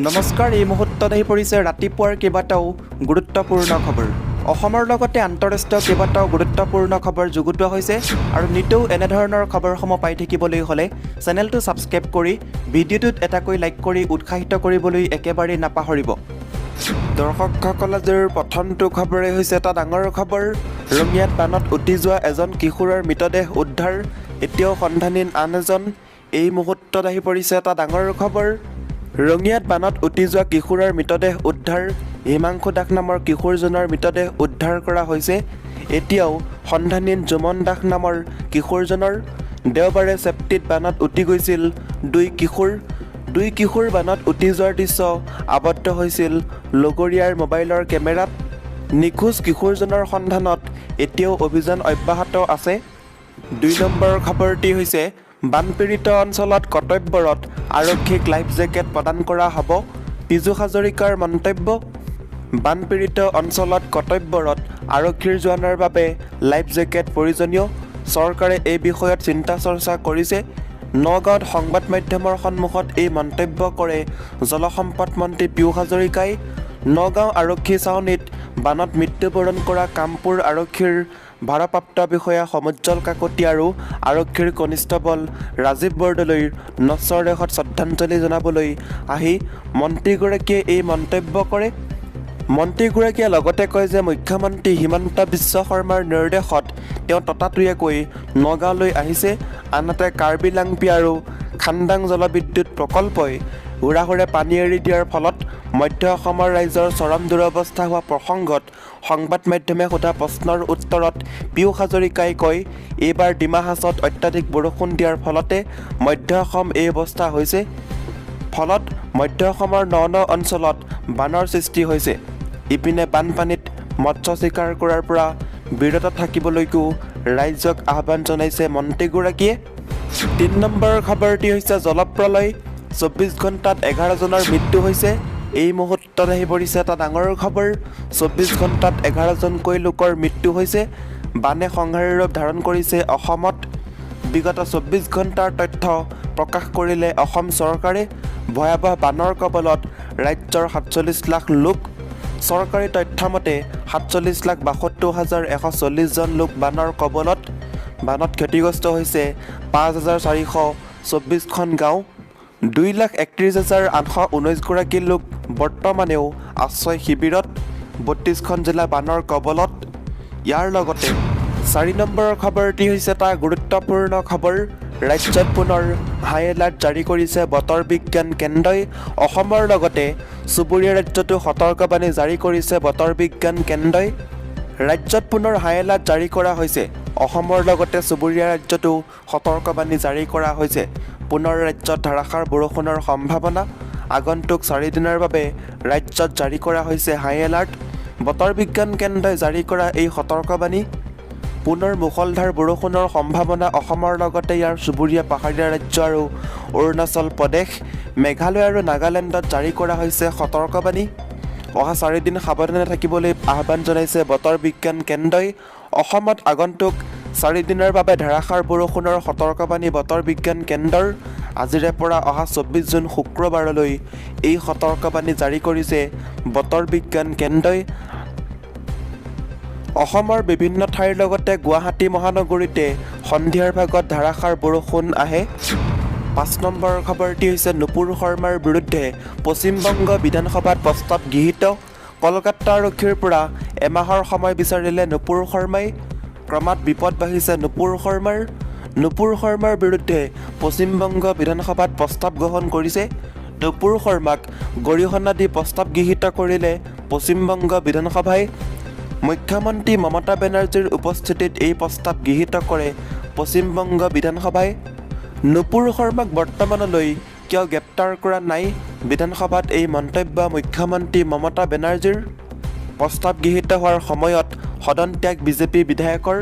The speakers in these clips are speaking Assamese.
নমস্কাৰ, এই মুহূৰ্তত আহি পৰিছে ৰাতিপুৱাৰ কেইবাটাও গুৰুত্বপূৰ্ণ খবৰ। অসমৰ লগতে আন্তঃৰাষ্ট্ৰীয় কেইবাটাও গুৰুত্বপূৰ্ণ খবৰ যুগুতোৱা হৈছে আৰু নিতৌ এনেধৰণৰ খবৰসমূহ পাই থাকিবলৈ হ'লে চেনেলটো ছাবস্ক্ৰাইব কৰি ভিডিঅ'টোত এটাকৈ লাইক কৰি উৎসাহিত কৰিবলৈ একেবাৰেই নাপাহৰিব। দৰ্শকসকল, আজিৰ প্ৰথমটো খবৰেই হৈছে এটা ডাঙৰ খবৰ। ৰঙিয়াত বানত উটি যোৱা এজন কিশোৰৰ মৃতদেহ উদ্ধাৰ, এতিয়াও সন্ধানহীন আন এজন। এই মুহূৰ্তত আহি পৰিছে এটা ডাঙৰ খবৰ। ৰঙিয়াত বানত উটি যোৱা কিশোৰৰ মৃতদেহ উদ্ধাৰ। হিমাংশু দাস নামৰ কিশোৰজনৰ মৃতদেহ উদ্ধাৰ কৰা হৈছে। এতিয়াও সন্ধানহীন জুমন দাস নামৰ কিশোৰজনৰ। দেওবাৰে চেপটিত বানত উটি গৈছিল দুই কিশোৰ বানত উটি যোৱাৰ দৃশ্য আবদ্ধ হৈছিল লগৰীয়াৰ মোবাইলৰ কেমেৰাত। নিখোজ কিশোৰজনৰ সন্ধানত এতিয়াও অভিযান অব্যাহত আছে। ২ নম্বৰ খবৰটি হৈছে বানপীড়িত অঞ্চলত কৰ্তব্যৰত আৰক্ষীক লাইফ জেকেট প্ৰদান কৰা হ'ব, পীযু হাজৰিকাৰ মন্তব্য। বানপীড়িত অঞ্চলত কৰ্তব্যৰত আৰক্ষীৰ জোৱানৰ বাবে লাইফ জেকেট প্ৰয়োজনীয়। চৰকাৰে এই বিষয়ত চিন্তা চৰ্চা কৰিছে। নগাঁৱত সংবাদ মাধ্যমৰ সন্মুখত এই মন্তব্য কৰে জলসম্পদ মন্ত্ৰী পীযু হাজৰিকাই। নগাঁও আৰক্ষী ছাউনীত বানত মৃত্যুবৰণ কৰা কামপুৰ আৰক্ষীৰ ভাৰপ্ৰাপ্ত বিষয়া সমুজ্জ্বল কাকতি আৰু আৰক্ষীৰ কনিষ্টবল ৰাজীৱ বৰদলৈৰ নশ্বৰ দেহত শ্ৰদ্ধাঞ্জলি জনাবলৈ আহি মন্ত্ৰীগৰাকীয়ে এই মন্তব্য কৰে। মন্ত্ৰীগৰাকীয়ে লগতে কয় যে মুখ্যমন্ত্ৰী হিমন্ত বিশ্ব শৰ্মাৰ নিৰ্দেশত তেওঁ ততাতৈয়াকৈ নগাঁৱলৈ আহিছে। আনহাতে কাৰ্বি লাংপি আৰু খান্দাং জলবিদ্যুৎ প্ৰকল্পই হুৰাহুৰে পানী এৰি দিয়াৰ ফলত মধ্য অসমৰ ৰাইজৰ চৰম দুৰৱস্থা হোৱা প্ৰসংগত সংবাদ মাধ্যমে সোধা প্ৰশ্নৰ উত্তৰত পীযু হাজৰিকাই কয়, এইবাৰ ডিমা হাছাওত অত্যাধিক বৰষুণ দিয়াৰ ফলতে মধ্য অসম এই অৱস্থা হৈছে। ফলত মধ্য অসমৰ ন অঞ্চলত বানৰ সৃষ্টি হৈছে। ইপিনে বানপানীত মৎস্য চিকাৰ কৰাৰ পৰা বিৰত থাকিবলৈকো ৰাইজক আহ্বান জনাইছে মন্ত্ৰীগৰাকীয়ে। ৩ নম্বৰ খবৰটি হৈছে জলপ্ৰলয়, ২৪ ঘণ্টাত ১১জনৰ মৃত্যু হৈছে। এই মুহূৰ্তত আহি পৰিছে এটা ডাঙৰ খবৰ। ২৪ ঘণ্টাত ১১জনকৈ লোকৰ মৃত্যু হৈছে। বানে সংহাৰী ৰূপ ধাৰণ কৰিছে অসমত। বিগত ২৪ ঘণ্টাৰ তথ্য প্ৰকাশ কৰিলে অসম চৰকাৰে। ভয়াৱহ বানৰ কবলত ৰাজ্যৰ ৪৭ লাখ লোক। চৰকাৰী তথ্যমতে ৪৭,৭২,১৪০জন লোক বানৰ কবলত। বানত ক্ষতিগ্ৰস্ত হৈছে ৫,৪২৪খন গাঁও। ২,৩১,৮১৯গৰাকী লোক বৰ্তমানেও আশ্ৰয় শিবিৰত। ৩২খন জিলা বানৰ কবলত। ইয়াৰ লগতে ৪ নম্বৰ খবৰটি হৈছে এটা গুৰুত্বপূৰ্ণ খবৰ। ৰাজ্যত পুনৰ হাই এলাৰ্ট জাৰি কৰিছে বতৰ বিজ্ঞান কেন্দ্ৰই। অসমৰ লগতে চুবুৰীয়া ৰাজ্যতো সতৰ্কবাণী জাৰি কৰিছে বতৰ বিজ্ঞান কেন্দ্ৰই। ৰাজ্যত পুনৰ হাই এলাৰ্ট জাৰি কৰা হৈছে। অসমৰ লগতে চুবুৰীয়া ৰাজ্যতো সতৰ্কবাণী জাৰি কৰা হৈছে। পুনৰ ৰাজ্যত ধাৰাসাৰ বৰষুণৰ সম্ভাৱনা। আগন্তুক ৪ দিনৰ বাবে ৰাজ্যত জাৰি কৰা হৈছে হাই এলাৰ্ট। বতৰ বিজ্ঞান কেন্দ্ৰই জাৰি কৰা এই সতৰ্কবাণী। পুনৰ মুষলধাৰ বৰষুণৰ সম্ভাৱনা অসমৰ লগতে ইয়াৰ চুবুৰীয়া পাহাৰীয়া ৰাজ্য আৰু অৰুণাচল প্ৰদেশ, মেঘালয় আৰু নাগালেণ্ডত জাৰি কৰা হৈছে সতৰ্কবাণী। অহা ৪ দিন সাৱধানে থাকিবলৈ আহ্বান জনাইছে বতৰ বিজ্ঞান কেন্দ্ৰই। অসমত আগন্তুক ৪ দিনৰ বাবে ধাৰাসাৰ বৰষুণৰ সতৰ্কবাণী বতৰ বিজ্ঞান কেন্দ্ৰৰ। আজিৰে পৰা অহা ২৪ জুন শুক্ৰবাৰলৈ এই সতৰ্কবাণী জাৰি কৰিছে বতৰ বিজ্ঞান কেন্দ্ৰই। অসমৰ বিভিন্ন ঠাইৰ লগতে গুৱাহাটী মহানগৰীতে সন্ধিয়াৰ ভাগত ধাৰাসাৰ বৰষুণ আহে। ৫ নম্বৰ খবৰটি হৈছে নুপুৰ শৰ্মাৰ বিৰুদ্ধে পশ্চিমবংগ বিধানসভাত প্ৰস্তাৱ গৃহীত। কলকাতা আৰক্ষীৰ পৰা এমাহৰ সময় বিচাৰিলে নুপুৰ শৰ্মাই। ক্ৰমাৎ বিপদ বাঢ়িছে নুপুৰ শৰ্মাৰ বিৰুদ্ধে পশ্চিমবংগ বিধানসভাত প্ৰস্তাৱ গ্ৰহণ কৰিছে। নুপুৰ শৰ্মাক গৰিহণা দি প্ৰস্তাৱ গৃহীত কৰিলে পশ্চিমবংগ বিধানসভাই। মুখ্যমন্ত্ৰী মমতা বেনাৰ্জীৰ উপস্থিতিত এই প্ৰস্তাৱ গৃহীত কৰে পশ্চিমবংগ বিধানসভাই। নুপুৰ শৰ্মাক বৰ্তমানলৈ কিয় গ্ৰেপ্তাৰ কৰা নাই? বিধানসভাত এই মন্তব্য মুখ্যমন্ত্ৰী মমতা বেনাৰ্জীৰ। প্ৰস্তাৱ গৃহীত হোৱাৰ সময়ত সদন ত্যাগ বিজেপি বিধায়কৰ।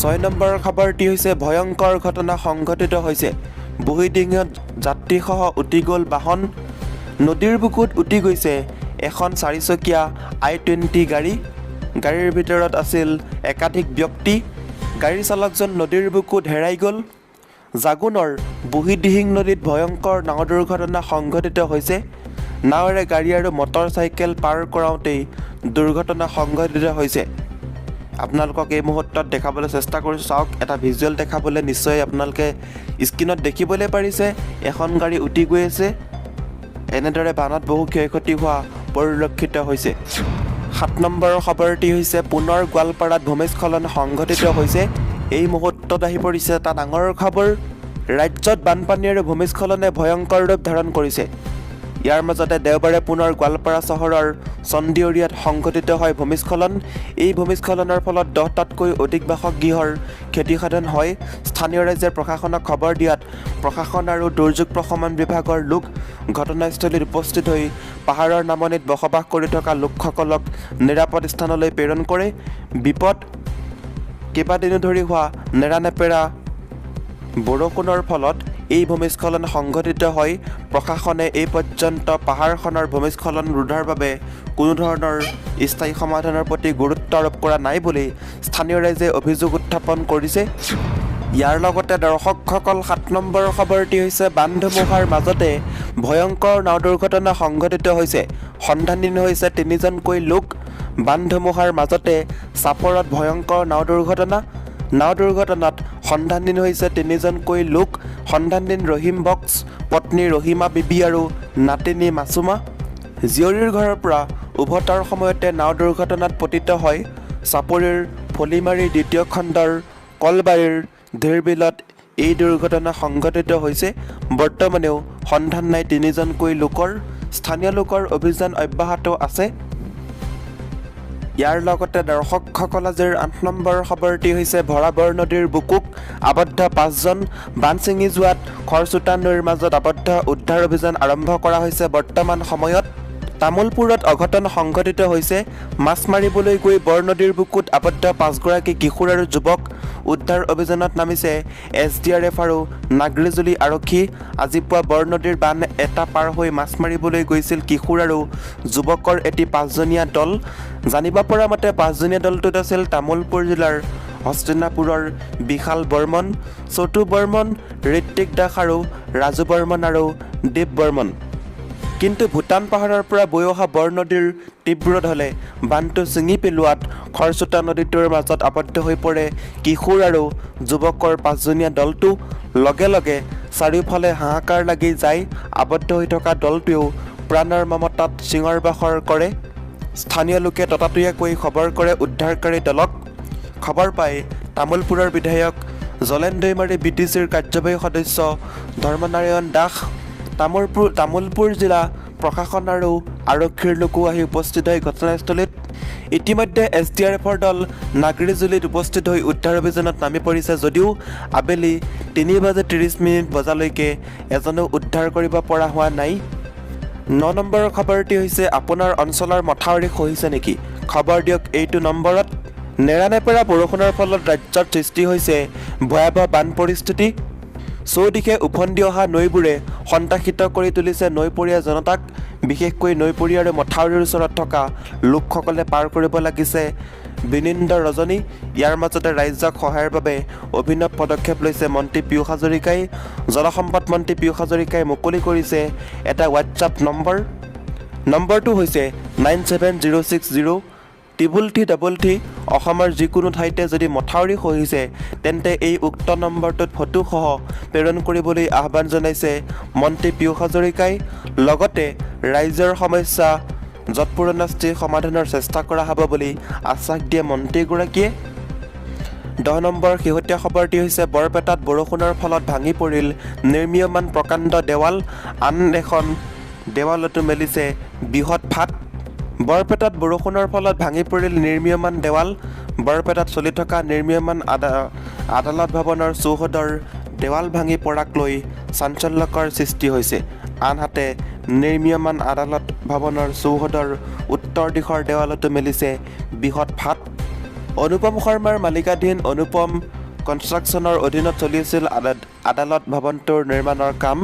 ৬ নম্বৰ খবৰটি হৈছে ভয়ংকৰ ঘটনা সংঘটিত হৈছে। বুঢ়ীডিঙিত যাত্ৰীসহ উটি গ'ল বাহন। নদীৰ বুকুত উটি গৈছে এখন ৪চকীয়া i20 গাড়ী। গাড়ীৰ ভিতৰত আছিল একাধিক ব্যক্তি। গাড়ী চালকজন নদীৰ বুকুত হেৰাই গ'ল। জাগুনৰ বুহিদিহিং নদীত ভয়ংকৰ নাও দুৰ্ঘটনা সংঘটিত হৈছে। নাৱেৰে গাড়ী আৰু মটৰ চাইকেল পাৰ কৰাওঁতেই দুৰ্ঘটনা সংঘটিত হৈছে। আপোনালোকক এই মুহূৰ্তত দেখাবলৈ চেষ্টা কৰিছোঁ। চাওক, এটা ভিজুৱেল দেখাবলৈ নিশ্চয় আপোনালোকে স্ক্ৰীণত দেখিবলৈ পাৰিছে। এখন গাড়ী উটি গৈ আছে। এনেদৰে বানত বহু ক্ষয়ক্ষতি হোৱা পৰিলক্ষিত হৈছে। 7 নম্বৰৰ খবৰটি হৈছে পুনৰ গোৱালপাৰাত ভূমিস্খলন সংঘটিত হৈছে। এই মুহূৰ্তত আহি পৰিছে এটা ডাঙৰ খবৰ। ৰাজ্যত বানপানী আৰু ভূমিস্খলনে ভয়ংকৰ ৰূপ ধাৰণ কৰিছে। ইয়াৰ মাজতে দেওবাৰে পুনৰ গোৱালপাৰা চহৰৰ চন্দিয়ৰিয়াত সংঘটিত হয় ভূমিস্খলন। এই ভূমিস্খলনৰ ফলত 10টাতকৈ অধিক বাসগৃহৰ ক্ষতিসাধন হয়। স্থানীয় ৰাইজে প্ৰশাসনক খবৰ দিয়াত প্ৰশাসন আৰু দুৰ্যোগ প্ৰশমন বিভাগৰ লোক ঘটনাস্থলীত উপস্থিত হৈ পাহাৰৰ নামনিত বসবাস কৰি থকা লোকসকলক নিৰাপদ স্থানলৈ প্ৰেৰণ কৰে। বিপদ কেইবাদিনো ধৰি হোৱা নেৰানেপেৰা বৰষুণৰ ফলত এই ভূমিস্খলন সংঘটিত হয়। প্ৰশাসনে এই পৰ্যন্ত পাহাৰখনৰ ভূমিস্খলন ৰোধৰ বাবে কোনো ধৰণৰ স্থায়ী সমাধানৰ প্ৰতি গুৰুত্ব আৰোপ কৰা নাই বুলি স্থানীয় ৰাইজে অভিযোগ উত্থাপন কৰিছে। ইয়াৰ লগতে দৰ্শকসকল 7 নম্বৰ খবৰটি হৈছে বান ধুমুহাৰ মাজতে ভয়ংকৰ নাও দুৰ্ঘটনা সংঘটিত হৈছে। সন্ধানহীন হৈছে 3জনকৈ লোক। বান ধুমুহাৰ মাজতে চাপৰত ভয়ংকৰ নাও দুৰ্ঘটনাত সন্ধানহীন হৈছে 3জনকৈ লোক। সন্ধানহীন ৰহিম বক্স, পত্নী ৰহিমা বিবি আৰু নাতিনী মাছুমা। জীয়ৰীৰ ঘৰৰ পৰা উভতাৰ সময়তে নাও দুৰ্ঘটনাত পতিত হয়। চাপৰিৰ ফলিমাৰী 2য় খণ্ডৰ কলবাৰীৰ ধীৰবিলত এই দুৰ্ঘটনা সংঘটিত হৈছে। বৰ্তমানেও সন্ধান নাই 3জনকৈ লোকৰ। স্থানীয় লোকৰ অভিযান অব্যাহত আছে। ইয়াৰ লগতে দৰ্শকসকল আজিৰ 8 নম্বৰ খবৰটি হৈছে ভৰাবৰ নদীৰ বুকুক আবদ্ধ 5জন। বান ছিঙি যোৱাত খৰচোতা নৈৰ মাজত আবদ্ধ উদ্ধাৰ অভিযান আৰম্ভ কৰা হৈছে। বৰ্তমান সময়ত তামোলপুৰত অঘটন সংঘটিত হৈছে। মাছ মাৰিবলৈ গৈ বৰনদীৰ বুকুত আবদ্ধ 5গৰাকী কিশোৰ আৰু যুৱক। উদ্ধাৰ অভিযানত নামিছে SDRF আৰু নাগৰিজুলি আৰক্ষী। আজি পুৱা বৰনদীৰ বান এটা পাৰ হৈ মাছ মাৰিবলৈ গৈছিল কিশোৰ আৰু যুৱকৰ এটি 5জনীয়া দল। জানিব পৰা মতে 5জনীয়া দলটোত আছিল তামোলপুৰ জিলাৰ হস্তিনাপুৰৰ বিশাল বৰ্মন, চটু বৰ্মন, ঋত্বিক দাস আৰু ৰাজু বৰ্মন আৰু দেৱ বৰ্মন। কিন্তু ভূটান পাহাৰৰ পৰা বৈ অহা বৰনদীৰ তীব্ৰ ঢলে বানটো ছিঙি পেলোৱাত খৰচোতা নদীটোৰ মাজত আবদ্ধ হৈ পৰে কিশোৰ আৰু যুৱকৰ 5জনীয়া দলটো। লগে লগে চাৰিওফালে হাহাকাৰ লাগি যায়। আবদ্ধ হৈ থকা দলটোৱেও প্ৰাণৰ মমতাত চিঙৰ বাখৰ কৰে। স্থানীয় লোকে ততাতৈয়াকৈ খবৰ কৰে উদ্ধাৰকাৰী দলক। খবৰ পাই তামোলপুৰৰ বিধায়ক জলেন দৈমাৰী, BTCৰ কাৰ্যবাহী সদস্য ধৰ্মনাৰায়ণ দাস, তামোলপুৰ জিলা প্ৰশাসন আৰু আৰক্ষীৰ লোকো আহি উপস্থিত হয় ঘটনাস্থলীত। ইতিমধ্যে SDRFৰ দল নাগৰিজুলিত উপস্থিত হৈ উদ্ধাৰ অভিযানত নামি পৰিছে। যদিও আবেলি 3:30 বজালৈকে এজনো উদ্ধাৰ কৰিব পৰা হোৱা নাই। 9 নম্বৰৰ খবৰটি হৈছে আপোনাৰ অঞ্চলৰ মথাউৰি খহিছে নেকি? খবৰ দিয়ক এইটো নম্বৰত। নেৰানেপেৰা বৰষুণৰ ফলত ৰাজ্যত সৃষ্টি হৈছে ভয়াৱহ বান পৰিস্থিতি। চৌদিশে উফন্দি অহা নৈবোৰে সন্ত্ৰাসিত কৰি তুলিছে নৈপৰীয়া জনতাক। বিশেষকৈ নৈপৰীয়া আৰু মথাউৰিৰ ওচৰত থকা লোকসকলে পাৰ কৰিব লাগিছে বিনিন্দ ৰজনী। ইয়াৰ মাজতে ৰাইজক সহায়ৰ বাবে অভিনৱ পদক্ষেপ লৈছে মন্ত্ৰী পীয়ুষ হাজৰিকাই। জলসম্পদ মন্ত্ৰী পীয়ুষ হাজৰিকাই মুকলি কৰিছে এটা হোৱাটছআপ নম্বৰ। নম্বৰটো হৈছে 9706033333। অসমৰ যিকোনো ঠাইতে যদি মথাউৰি খহিছে তেন্তে এই উক্ত নম্বৰটোত ফটোসহ প্ৰেৰণ কৰিবলৈ আহ্বান জনাইছে মন্ত্ৰী পীয়ুষ হাজৰিকাই। লগতে ৰাইজৰ সমস্যা যৎপৰোনাস্তি সমাধানৰ চেষ্টা কৰা হ'ব বুলি আশ্বাস দিয়ে মন্ত্ৰীগৰাকীয়ে। 10 নম্বৰ শেহতীয়া খবৰটি হৈছে বৰপেটাত বৰষুণৰ ফলত ভাঙি পৰিল নিৰ্মীয়মান প্ৰকাণ্ড দেৱাল। আন এখন দেৱালতো মেলিছে বৃহৎ ফাট। বৰপেটাত বৰষুণৰ ফলত ভাঙি পৰিল নিৰ্মীয়মান দেৱাল। বৰপেটাত চলি থকা নিৰ্মীয়মান আদালত ভৱনৰ চৌহদৰ দেৱাল ভাঙি পৰাক লৈ চাঞ্চল্যকৰ সৃষ্টি হৈছে। আনহাতে নিৰ্মীয়মান আদালত ভৱনৰ চৌহদৰ উত্তৰ দিশৰ দেৱালতো মেলিছে বৃহৎ ফাট। অনুপম শৰ্মাৰ মালিকাধীন অনুপম কনষ্ট্ৰাকশ্যনৰ অধীনত চলি আছিল আদালত ভৱনটোৰ নিৰ্মাণৰ কাম।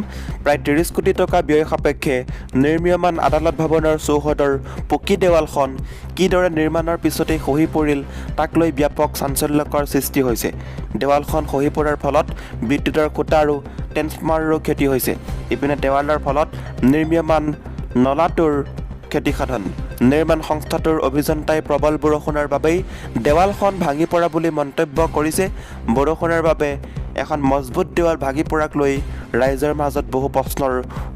প্ৰায় 30 কোটি টকা ব্যয় সাপেক্ষে নিৰ্মীয়মান আদালত ভৱনৰ চৌহদৰ পকী দেৱালখন কিদৰে নিৰ্মাণৰ পিছতেই খহি পৰিল তাক লৈ ব্যাপক চাঞ্চল্যকৰ সৃষ্টি হৈছে। দেৱালখন খহি পৰাৰ ফলত বিদ্যুতৰ খুঁটা আৰু ট্ৰেন্সফৰ্মাৰৰো ক্ষতি হৈছে। ইপিনে দেৱালৰ ফলত নিৰ্মীয়মান নলাটোৰ ক্ষতিসাধন। নিৰ্মাণ সংস্থাটোৰ অভিযন্তাই প্ৰবল বৰষুণৰ বাবেই দেৱালখন ভাঙি পৰা বুলি মন্তব্য কৰিছে। বৰষুণৰ বাবে এখন মজবুত দেৱাল ভাঙি পৰাক লৈ ৰাইজৰ মাজত বহু প্ৰশ্নৰ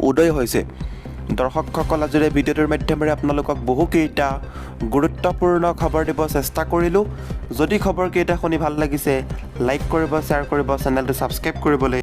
উদয় হৈছে। দৰ্শকসকল, আজিৰে ভিডিঅ'টোৰ মাধ্যমেৰে আপোনালোকক বহুকেইটা গুৰুত্বপূৰ্ণ খবৰ দিব চেষ্টা কৰিলোঁ। যদি খবৰকেইটা শুনি ভাল লাগিছে লাইক কৰিব, শ্বেয়াৰ কৰিব, চেনেলটো ছাবস্ক্ৰাইব কৰিবলৈ